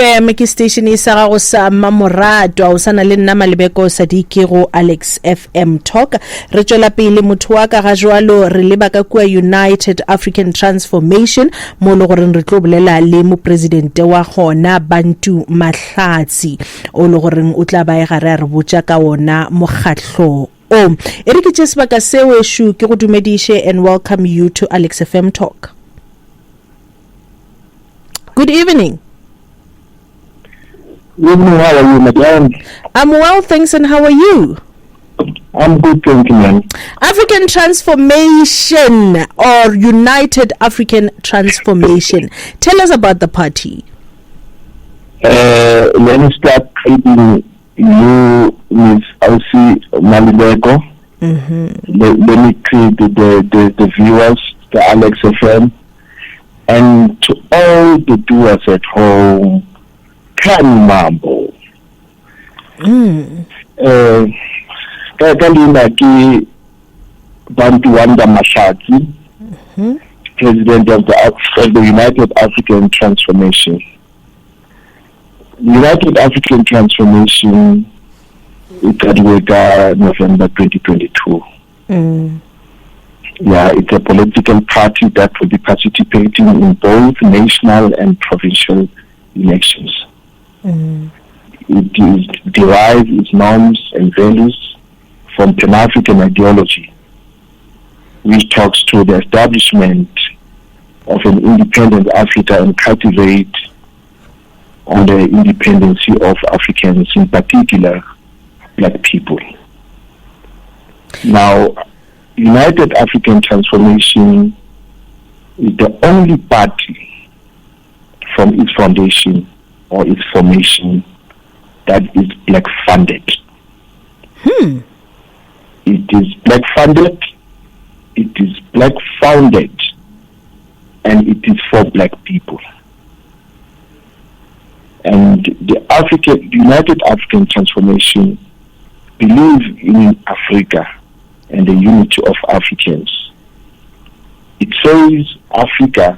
AlexFM ke station e sa gago sa mamorato o sana le nna Malebeko Sadiki go AlexFM Talk re tswela pele motho wa ka ga jwalo re leba ka kwa United African Transformation mo le gore re tlo bolela le mo president wa gona Bantu Mahlatsi o le gore o tla ba e gare re botsa ka ona mokgatlo e re ke tseba ka sewe shu ke go dumedishe and welcome you to AlexFM Talk. Good evening. Good evening, how are you, madam? I'm well, thanks, and how are you? I'm good, thank you, ma'am. African Transformation or United African Transformation. Tell us about the party. Let me start greeting you, Ms. Elsie Malibeko. Let me greet the viewers, the AlexFM, and to all the doers at home. Kan mambo. Kalina ki Bantu Mahlatsi, President of the United African Transformation. United African Transformation ikaduweka November 2022. Yeah, it's a political party that will be participating in both national and provincial elections. It derives its norms and values from Pan-African ideology, which talks to the establishment of an independent Africa and cultivate on the independency of Africans, in particular Black people. Now, United African Transformation is the only party from its foundation or its formation that is Black funded. It is Black funded, it is Black founded, and it is for Black people. And the United African Transformation believes in Africa and the unity of Africans. It says Africa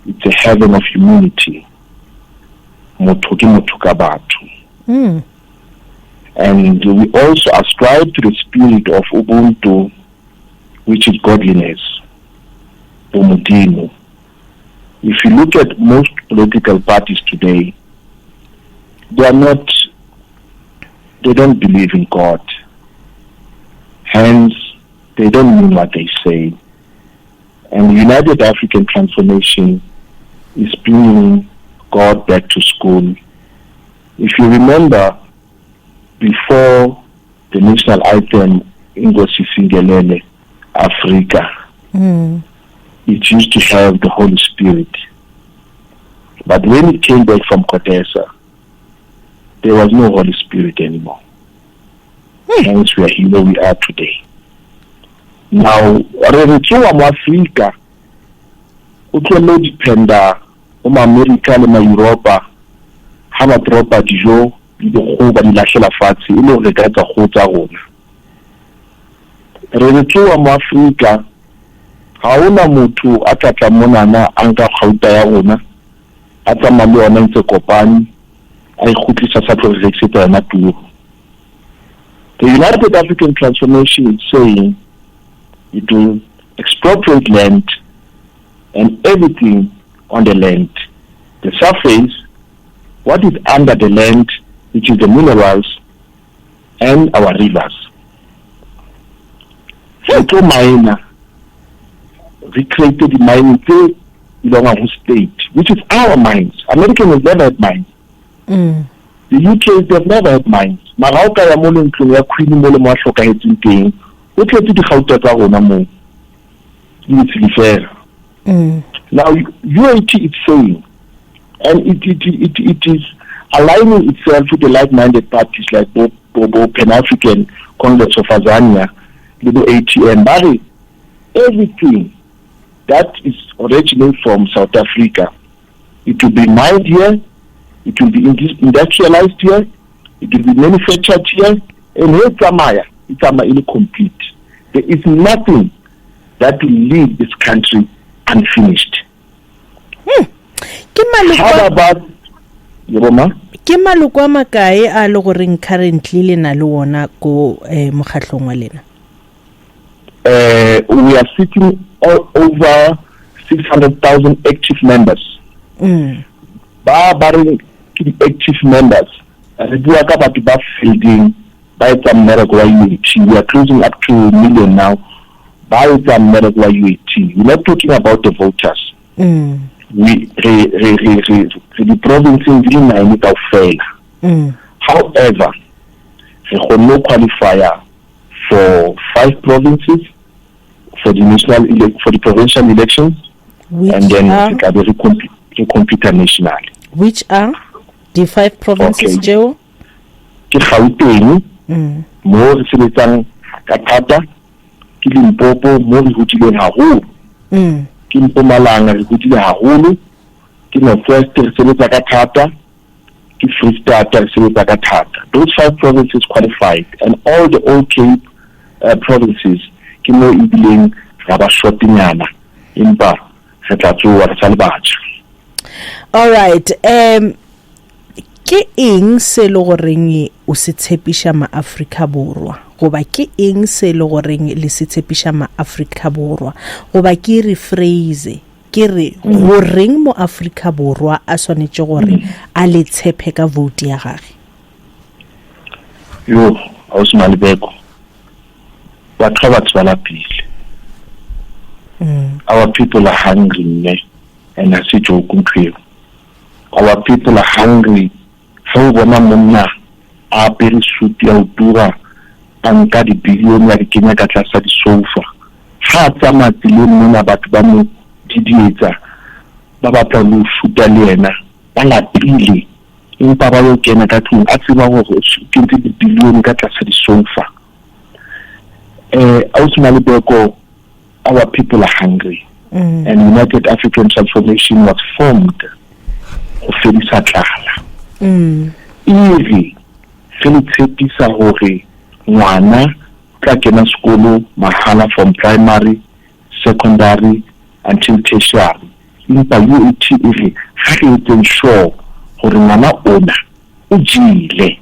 is a heaven of humanity. And we also ascribe to the spirit of Ubuntu, which is godliness. If you look at most political parties today, they don't believe in God. Hence, they don't mean what they say. And the United African Transformation is bringing God back to school. If you remember, before the national anthem, Ingosi Singelele, Africa, it used to have the Holy Spirit. But when it came back from Kodesa, there was no Holy Spirit anymore. Hence, we are here where we are today. Now, Africa, utlelo dependa America le Europa ha ba tropa dijo di go ba di lahlela fatshe e le re ka go tsa rona. Re tloa mo Africa ha ona motho a tla monana a nka gauta ya rona a tsamaya le ona ntse kopane a ikhutlisa sa project se tsena tuo. The United African Transformation is saying it will expropriate land and everything on the land, the surface, what is under the land, which is the minerals, and our rivers. So mine, we created the mining field in our state, which is our mines. Americans have never had mines. The UK, they've never had mines. Marauka ya mole ntlo ya queen mole mo hlokahetseng teng. O tletse di gauta tsa rona mo. Now, UAT is saying, and it is aligning itself with the like-minded parties like Bobo Pan-African Congress of Azania, Little ATM, but everything that is originating from South Africa, it will be mined here, it will be industrialized here, it will be manufactured here, and it's incomplete. There is nothing that will leave this country unfinished. How about Roma ke maloko a makae a le goreng currently le na le wona go mokgatlong wa lena? We are sitting over 600,000 active members. Ba re active members re bua ka batho ba fielding ba etsa mmereko wa UAT. We are closing up to 1 million now. Ba etsa mmereko wa UAT. We're not talking about the voters. We the provinces di 9 kaofela. However, we no qualifier for 5 provinces for the provincial elections, and then we compete nationally. Which are the 5 provinces, Joe? Ke Gauteng, mo re sebetsang ka thata, ke Limpopo mo re hutileng haholo, ke Mpumalanga re hutile haholo, ke Northwest re sebetsa ka thata, ke Free State re sebetsa ka thata. Those 5 provinces qualified, and all the old Cape provinces ke mo ibileng ga ba shortingana empa re tla tsoa re sa le batho. All right, ke eng se le goreng o se tshepisha ma Afrika Borwa goba ke eng se le goreng le se tshepisha ma Afrika Borwa goba ke rephrase ke re goreng mo Afrika Borwa a swanetse gore a le tshepe ka vote ya gage? Yo Malibeko batho ba tswala pile. Our people are hungry, and I see joke clear. Our people are hungry. How bona monna a pere suit ya utura anka di billion ya Kenya ka tlasa di sofa. Ha tsama tsileng mona batho ba mo didietsa ba batla go futa le ena ba la pile empa ba yo kena ka tlung a tseba gore ke di billion ka tlasa di sofa. Malibeko, our people are hungry, and United African Transformation was formed go fedisa tlala. Iri re le tshepisa gore ngwana ka kena sekolo mahala from primary, secondary until tertiary. Empa UAT iri ga re etseng sure gore ngwana ona o jile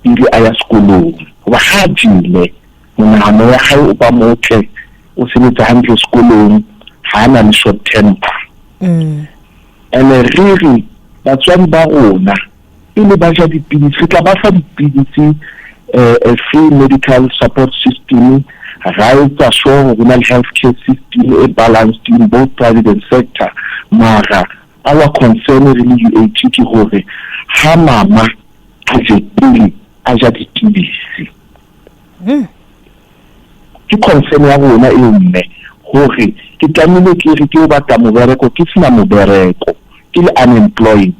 iri a ya sekolong goba ga jile monahano ya gae o ba motle o sebetsa hantle sekolong ha ana le short temper. And really batswadi ba rona ile ba ja dipidisi re tla ba fa dipidisi a free medical support system, right? So we have healthcare system a balanced in both private and sector. Mara our concern really UAT ke gore ha mama a je pele a ja dipidisi. Ke concern ya rona e mme gore ke tlamile ke re ke o batla mobereko ke sena mobereko ke le unemployed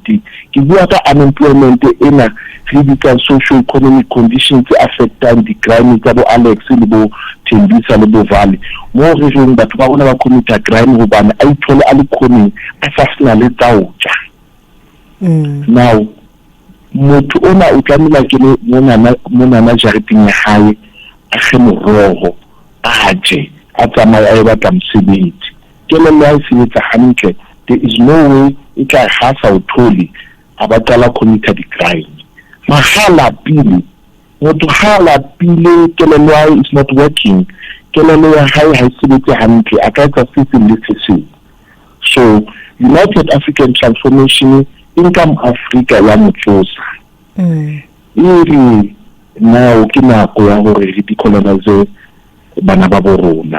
ke bua ka unemployment ena re bitsa social economic conditions affecting the crime tsa bo Alex le bo Ntabisenge le bo Valley mo re reng batho ba bona ba commit crime go bana a ithole a le khoneng a sa sena le tsaotsa. Now motho ona o tlamela ke le mona jareteng ya hae a ge morogo aje a tsamaya a batla mosebetsi ke le ya sebetsa hantle. There is no way it can have a tholi abatala committed crime. Mahala pili motho hala pile kelelo is not working. Kelelo ya hae ha sebetse hantle a ka etsa sisi. So United African Transformation Income Africa ya motsosa iri now ke nako ya gore re decolonize bana ba borona,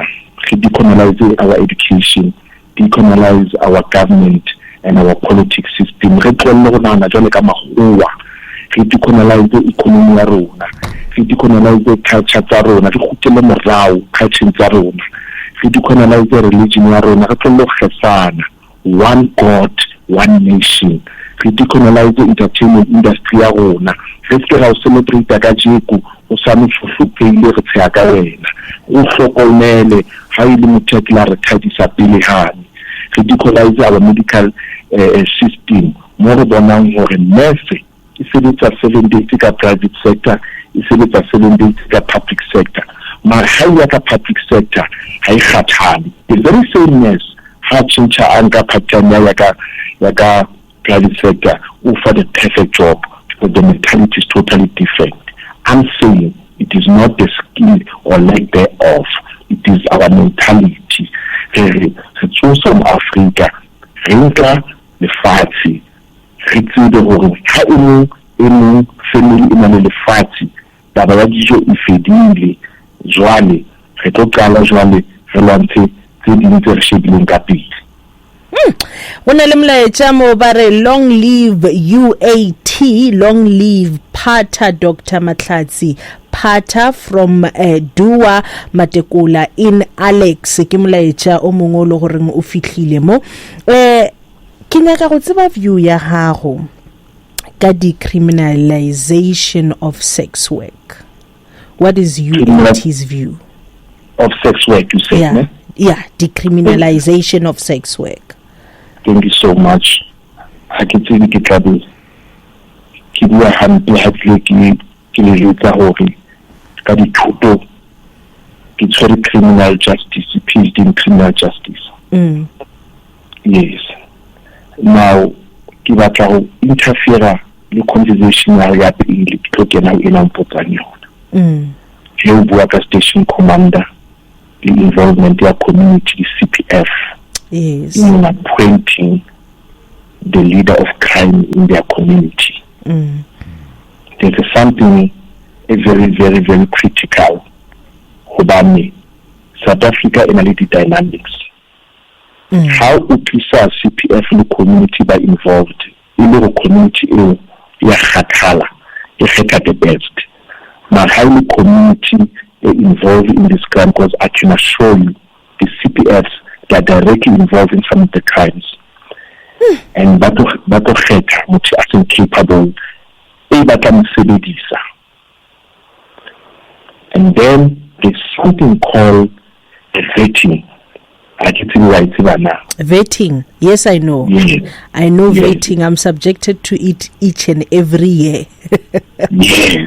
re decolonize our education, decolonize our government and our politics system. Re tlole go nana jole ka magwa, re decolonize economy ya rona, re decolonize culture tsa rona, re khutele morao culture tsa rona, re decolonize religion ya rona, re tlole go khefana one God one nation, re decolonize entertainment industry ya rona, re se ra celebrate ka jeko o sa motho pele re tsaya ka wena o hlokomele ha ile mothekla re thadisa pele hane. Re decolonize our medical system mo re bonang hore nurse e sebetsa 7 days ka private sector, e sebetsa 7 days ka public sector. Ma ha ya ka public sector ha e kgathale, the very same nurse ha tshintsa anka pattern ya ka private sector offer the perfect job because the mentality is totally different. I'm saying it is not the skill or lack thereof. It is our mentality. It's also in Africa. Rinka lefatshe. Re tsebe hore ha e mong family e na le lefatshe taba ya dijo e fedile jwale re tlo qala jwale re lwantshe tse ding tse re shebileng ka pele. Una le mlaetsa mo bare long live UAT, long live Pata Dr. Mahlatsi Pata from Dua Matekula in Alex ke mlaetsa o mongolo gore o fitlhile mo ke nyaka go tseba view ya gago ka decriminalization of sex work. What is UAT's view of sex work, you say? Yeah, decriminalization of sex work. Thank you so much. I can see the trouble. Ki bua hampe ha ke le jotsa hore ka dithuto ke tshwere criminal justice, PhD in criminal justice. Yes. Now ke batla go interfere le conversation ya pele ke tlo kena ena mpotsa yona. Ke bua ka station commander the involvement of community, CPF, in appointing the leader of crime in their community. There is something very, very, very critical about South Africa in the dynamics. How utlisa CPF in the community by involved in the community ya khathala e khetha the best. But how the community involved in this crime, because I can assure you the CPFs that are directly involved in some of the crimes. And that which is incapable, and then there's something called vetting. I get it right now. Vetting, yes, I know. Yes. I know vetting. I'm subjected to it each and every year. Yes.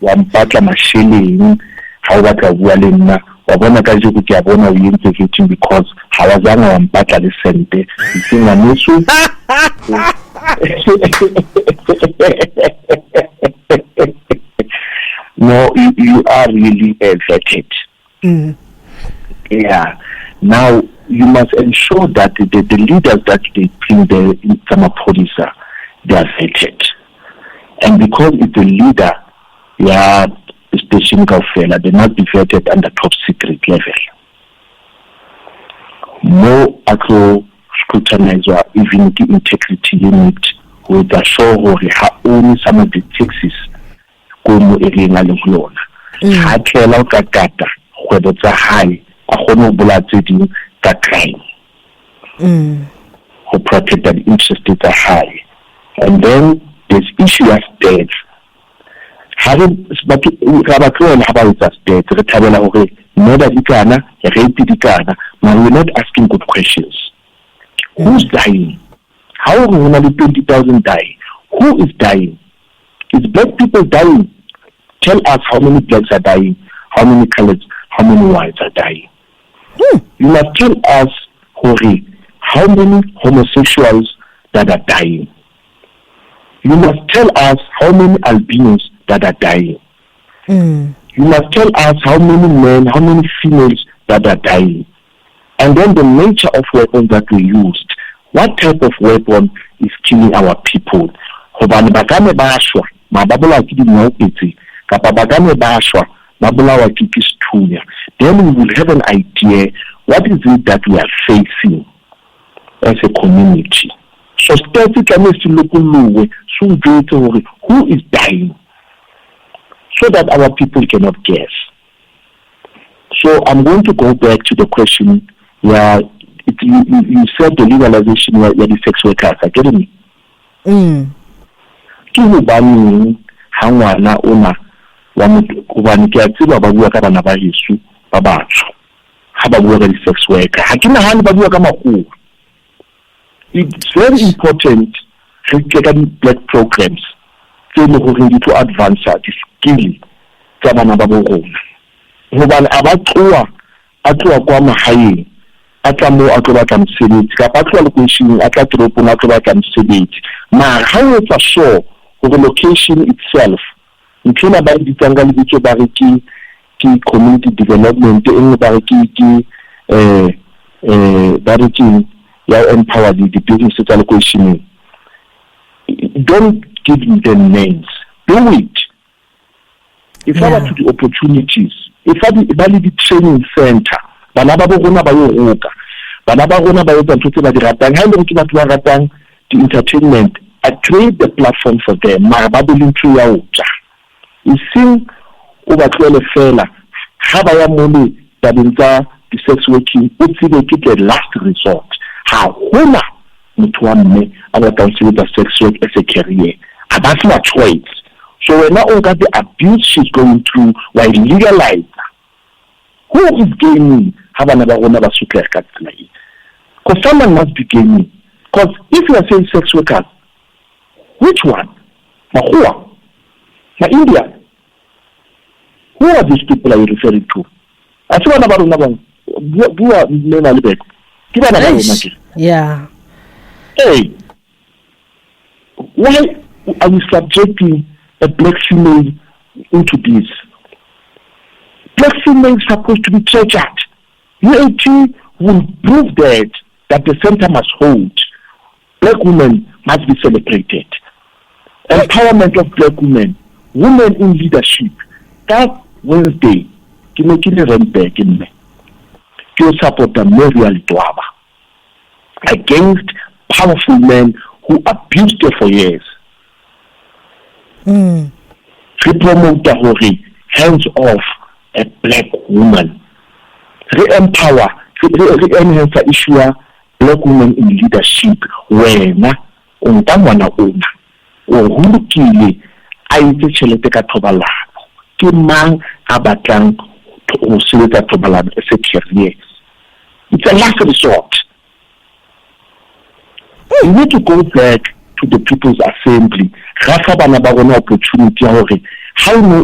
Wampatla masheleng ha o batla bua le nna wa bona ka je ke a bona o yentse vetting because ha wa zanga wampatla le sente itsenga mesu. No, you are really vetted. Yeah. Now you must ensure that the leaders that they bring the police they are vetted, and because it's a leader. Yeah, station Kaufela, they must be vetted under top secret level. More acro scrutinize or even the integrity unit with a show or only some of the taxes go mo area alone. Ha kela ka kata go tsa high a gono bolatsedi ka crime. Who protect that interest is high. And then there's issue of death. But we have a clear about that state. We're not asking good questions. Who's dying? How are only 20,000 die? Who is dying? Is black people dying? Tell us how many blacks are dying, how many colors, how many whites are dying. You must tell us, how many homosexuals that are dying. You must tell us how many albinos that are dying. You must tell us how many men, how many females that are dying. And then the nature of weapons that we used. What type of weapon is killing our people? Then we will have an idea what is it that we are facing as a community. So who is dying, so that our people cannot guess. So I'm going to go back to the question where you said the legalization where the sex workers are getting me. Ke ho baneng ha ngwana ona wa motho ke a tseba ba bua ka bana ba Yesu ba batho ha ba bua ka di sex worker ha ke nahane ba bua ka makgowa. It's very important to get the black programs to advance the skill tsa bana ba borona. Hobane a ba tloa kwa mahaeng a tla mo a tlo batla mosebetsi ka pa tloa location a tla toropong a tlo batla mosebetsi mara ha o etsa sure gore location itself ntšhona ba ditsang ka lebitso ba re ke community development engwe ba re ke ba re ke ya empower the business tsa location. Don't give them names, do it. If I to the opportunities, if I the training center, bana ba bona ba yo roka, bana ba bona ba yo Bantu ba di ratang, ha le ke batho ba ratang the entertainment, I create the platform for them, mara ba bo lentho ya utla. You see o ba tlole fela, ha ba ya mole tabeng tsa the sex working, o tsebe ke the last resort. Ha hona motho wa mme a batla the sex work as a career. That's my choice. So when now got the abuse she's going through, why legalize? Who is gaining? Have another one of us because someone must be gaining. Because if you are saying sex workers, which one? Mahua? Na India? Who are these people are you referring to? I saw another one. Who are men? Yeah. Hey, why are we subjecting a black female into this? Black female is supposed to be treasured. UAT will prove that the center must hold. Black women must be celebrated. Empowerment of black women, women in leadership. That Wednesday, you make it a back in me. You support the Morial Dwaba against powerful men who abused her for years. We promote the hands off a black woman. Re-empower, re-enhance the issue of black women in leadership. When untamwana una, uhulukile, aite chelete ka thobalano. Ke mang a batlang ho sebetsa thobalano as a career. It's a last resort. We need to go back to the People's Assembly. Opportunity. How no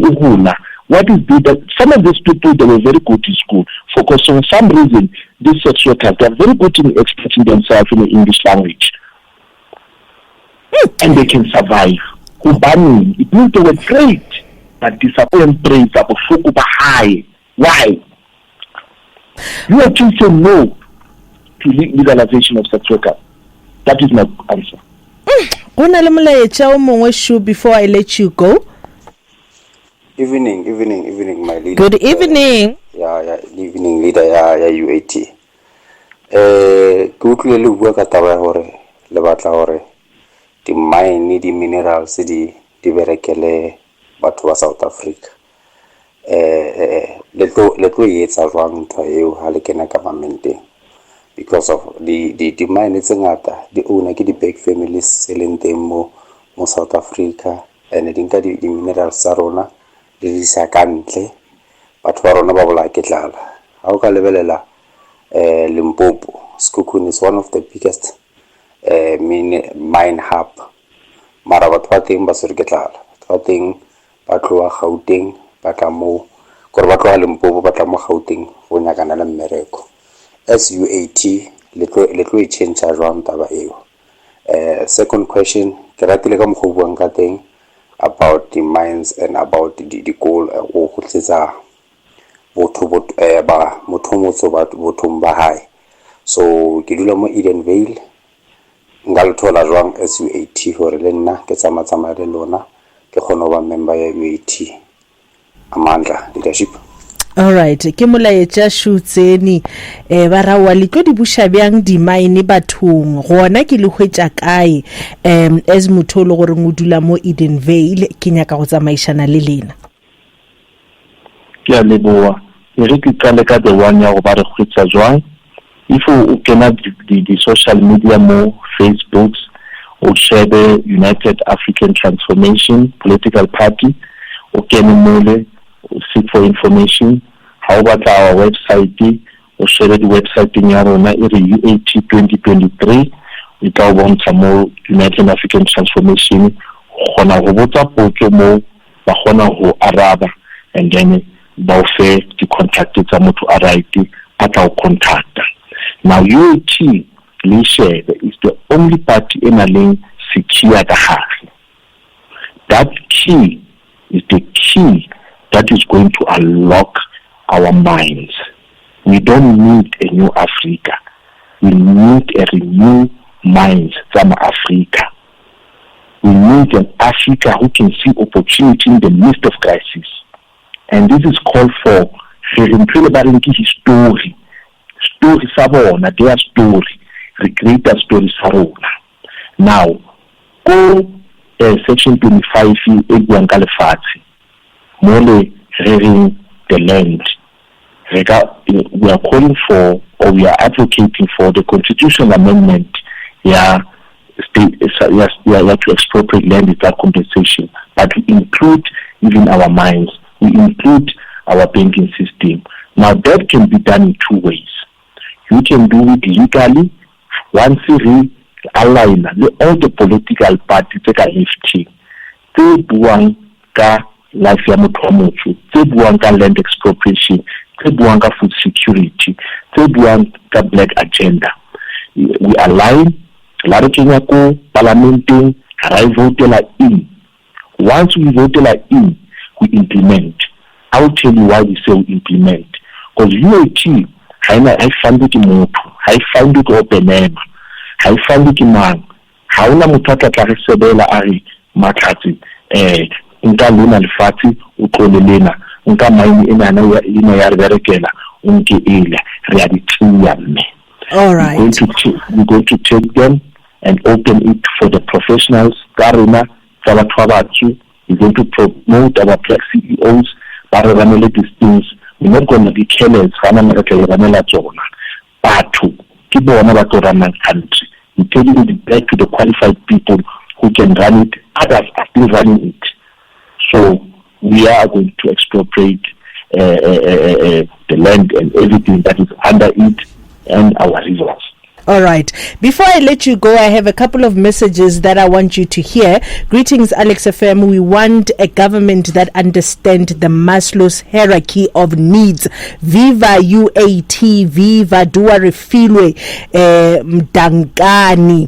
what is that? Some of these people they were very good in school. Because for some reason, these sex workers they are very good in expressing themselves in the English language, and they can survive. It means they were great, but disappoint praise about high. Why? You are saying no to legalization of sex workers. That is my answer. Before I let you go. Evening, my leader. Good evening. Evening, leader, UAT. Good little work at our laboratory. The mine, the minerals, the Berekele, but was South Africa. Let go yet around to you, Halikena government. Because of the mine it's another the owner the big families selling them more South Africa and I think the minerals sarona the risakantle but warona babula ketlala how ka lebelela Limpopo Skukun is one of the biggest mine hub mara batho ba teng ba sore ketlala ba teng ba tloa Gauteng ba tla mo gore ba tloa Limpopo ba tla mo Gauteng go nyakana le mmereko. As UAT, let's change around taba eo. Second question, ke ratile ka mo buang ka teng about the mines and about the goal o go tsetsa botho ba mothomotso ba bothong ba hae. So ke dula mo Edenvale nka le thola jwang as UAT hore le nna ke tsamatsama le lona ke kgona ba member ya UAT. Amandla leadership. All right, ke molaetsa shutseni ba rawa le tlo di busha byang di mine bathong gona ke le hwetsa kae as motholo gore ngudula mo Edenvale ke nyaka go tsamaishana le lena. Ke a leboa re ke tsale ka the one ya go ba re hwetsa jwang if o kena the social media mo Facebook o share the United African Transformation Political Party o kena mole seek for information. How about our website? Or share the website in Yarona, UAT 2023. We talk about some more United African Transformation. Hona robota poto mo ba hona ho araba and then ba ofe the contact tsa motho a right ata o contact. Now UAT is the only party in a lane secure the heart. That key is the key that is going to unlock our minds. We don't need a new Africa. We need a renewed minds from Africa. We need an Africa who can see opportunity in the midst of crisis. And this is called for history. Story sabona, their story, the greater story sarona. Now, go section 25 Egwangalefati, Mole rearing the land. We are calling for, or we are advocating for, the constitutional amendment. To expropriate land without compensation, but we include even our mines, we include our banking system. Now that can be done in two ways. You can do it legally once you align all the political parties that are lifting. They buang ka life ya motho wa motsho, they buang ka land expropriation, they buang ka food security, they buang ka black agenda. We align. La re kenya ko parliamenting, ra votela in. Once we votela in, we implement. I'll tell you why we say we implement. Because UAT, I found it in Motu, I found it open I found it in man. How na mutaka ka resebela ari makati nka luna lifati ukolelena nka maini ina ya berekela unke ile reality ya me. All right. We're going to take them and open it for the professionals. Karuna, Tabatwabatsu, we're going to promote our black CEOs, Pararamele these things. We're not going to be careless, Ramela Zona. Batu, Kibona Batoraman country. We're taking it back to the qualified people who can run it. Others are still running it. So we are going to expropriate the land and everything that is under it and our rivers. All right. Before I let you go, I have a couple of messages that I want you to hear. Greetings, AlexFM. We want a government that understands the Maslow's hierarchy of needs. Viva UAT, viva Dua Refilwe, Mdangani,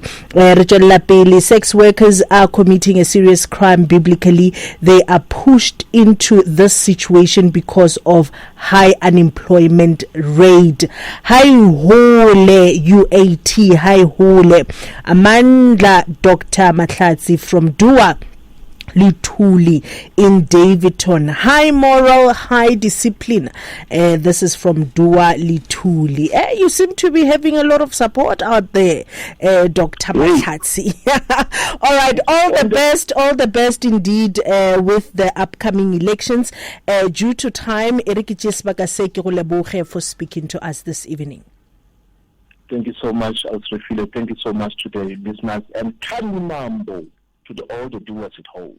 Richard Lapeli. Sex workers are committing a serious crime biblically. They are pushed into this situation because of high unemployment rate. High hole UAT. High hole. Amanda Dr. Mahlatsi from Dua Lituli in Davidton. High moral, high discipline. This is from Dua Lituli. You seem to be having a lot of support out there, Dr. Mahlatsi. All right, all the best indeed with the upcoming elections. Due to time, Eric Jesbakaseki for speaking to us this evening. Thank you so much, Alfredo. Thank you so much to the listeners, and Kani Mambo to all the doers at home.